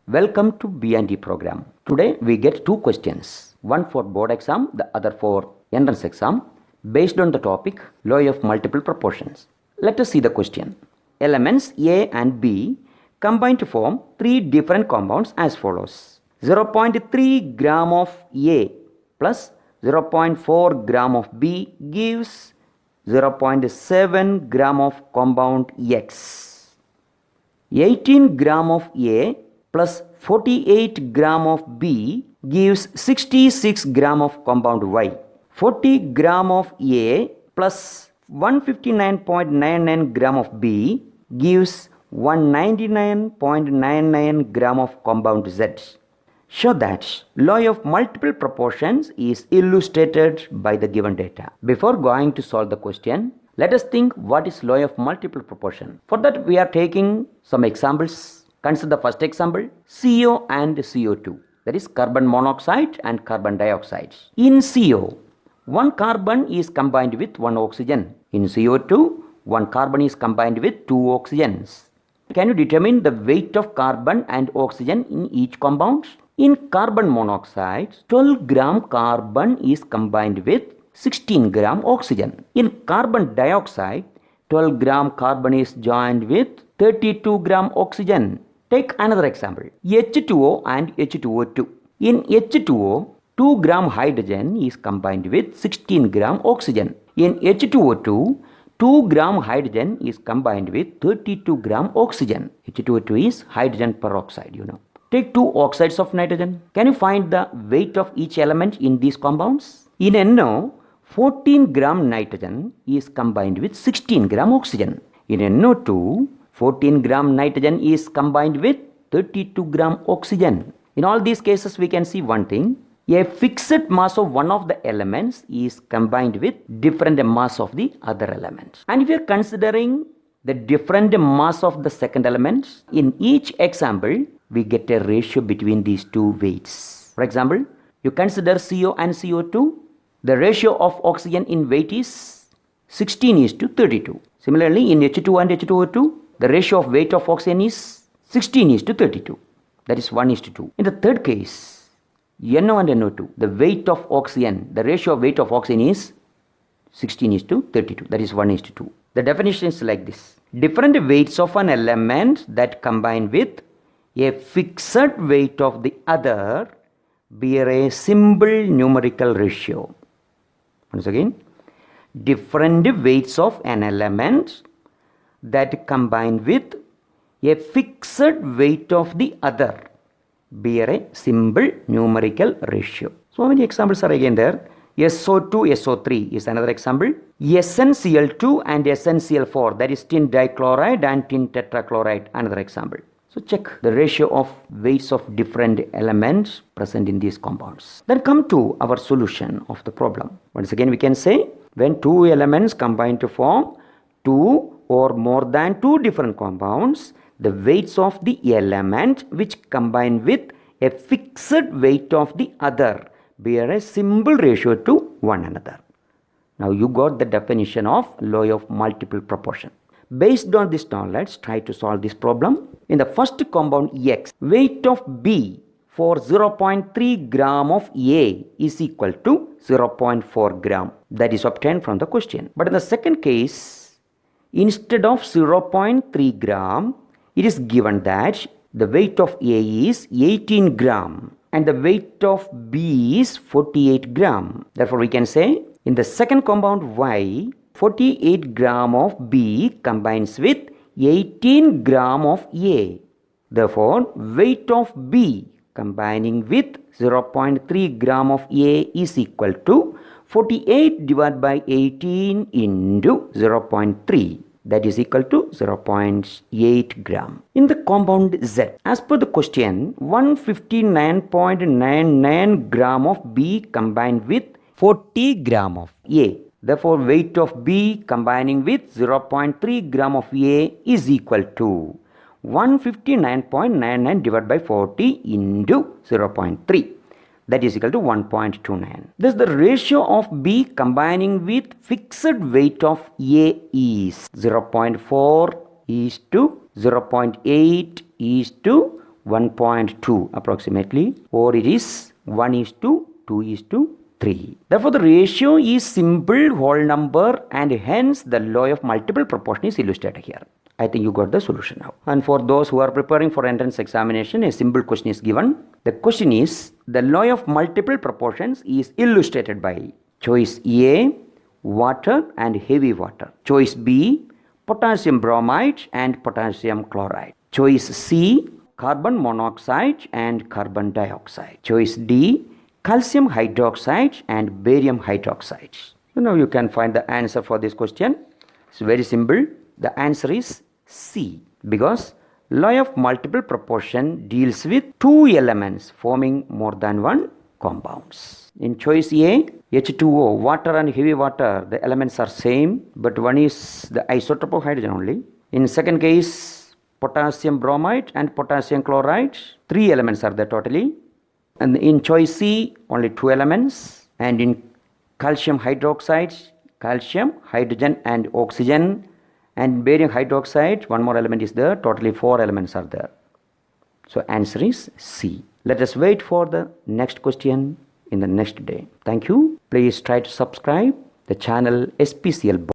Welcome to B&E program. Today we get two questions, one for board exam, the other for entrance exam, based on the topic law of multiple proportions. Let us see the question. Elements A and B combine to form three different compounds as follows. 0.3 gram of A plus 0.4 gram of B gives 0.7 gram of compound X. 18 gram of A plus 48 gram of B gives 66 gram of compound Y. 40 gram of A plus 159.99 gram of B gives 199.99 gram of compound Z. Show that law of multiple proportions is illustrated by the given data. Before going to solve the question, let us think what is law of multiple proportion. For that we are taking some examples. Consider the first example, CO and CO2, that is carbon monoxide and carbon dioxide. In CO, one carbon is combined with one oxygen. In CO2, one carbon is combined with two oxygens. Can you determine the weight of carbon and oxygen in each compound? In carbon monoxide, 12 gram carbon is combined with 16 gram oxygen. In carbon dioxide, 12 gram carbon is joined with 32 gram oxygen. Take another example, H2O and H2O2. In H2O, 2 gram hydrogen is combined with 16 gram oxygen. In H2O2, 2 gram hydrogen is combined with 32 gram oxygen. H2O2 is hydrogen peroxide, Take two oxides of nitrogen. Can you find the weight of each element in these compounds? In NO, 14 gram nitrogen is combined with 16 gram oxygen. In NO2, 14 gram nitrogen is combined with 32 gram oxygen. In all these cases, we can see one thing. A fixed mass of one of the elements is combined with different mass of the other element. And if we are considering the different mass of the second element, in each example, we get a ratio between these two weights. For example, you consider CO and CO2. The ratio of oxygen in weight is 16:32. Similarly, in H2 and H2O2, the ratio of weight of oxygen is 16:32. That is 1:2. In the third case, NO and NO2, the weight of oxygen, the ratio of weight of oxygen is 16:32. That is 1:2. The definition is like this. Different weights of an element that combine with a fixed weight of the other bear a simple numerical ratio. Once again, different weights of an element that combine with a fixed weight of the other bear a simple numerical ratio. So many examples are again there. SO2, SO3 is another example. SnCl2 and SnCl4, that is tin dichloride and tin tetrachloride, another example. So check the ratio of weights of different elements present in these compounds. Then come to our solution of the problem. Once again we can say, when two elements combine to form two or more than two different compounds, the weights of the element which combine with a fixed weight of the other bear a simple ratio to one another. Now you got the definition of law of multiple proportion. Based on this knowledge, try to solve this problem. In the first compound X, weight of B for 0.3 gram of A is equal to 0.4 gram. That is obtained from the question. But in the second case, instead of 0.3 gram, it is given that the weight of A is 18 gram and the weight of B is 48 gram. Therefore, we can say in the second compound Y, 48 gram of B combines with 18 gram of A. Therefore, weight of B combining with 0.3 gram of A is equal to 48 divided by 18 into 0.3. That is equal to 0.8 gram. In the compound Z, as per the question, 159.99 gram of B combined with 40 gram of A. Therefore, weight of B combining with 0.3 gram of A is equal to 159.99 divided by 40 into 0.3. That is equal to 1.29. Thus, the ratio of B combining with fixed weight of A is 0.4 is to 0.8 is to 1.2 approximately, or it is 1:2:3. Therefore, the ratio is simple whole number, and hence the law of multiple proportion is illustrated here. I think you got the solution now. And for those who are preparing for entrance examination, a simple question is given. The question is, the law of multiple proportions is illustrated by choice A, water and heavy water. Choice B, potassium bromide and potassium chloride. Choice C, carbon monoxide and carbon dioxide. Choice D, calcium hydroxide and barium hydroxide. So now you can find the answer for this question. It's very simple. The answer is C, because law of multiple proportion deals with two elements forming more than one compounds. In choice A, H2O, water and heavy water, the elements are same, but one is the isotope of hydrogen only. In second case, potassium bromide and potassium chloride, three elements are there totally. And in choice C, only two elements. And in calcium hydroxide, calcium, hydrogen and oxygen. And barium hydroxide, one more element is there, totally four elements are there. So answer is C. Let us wait for the next question in the next day. Thank you. Please try to subscribe the channel SPCL.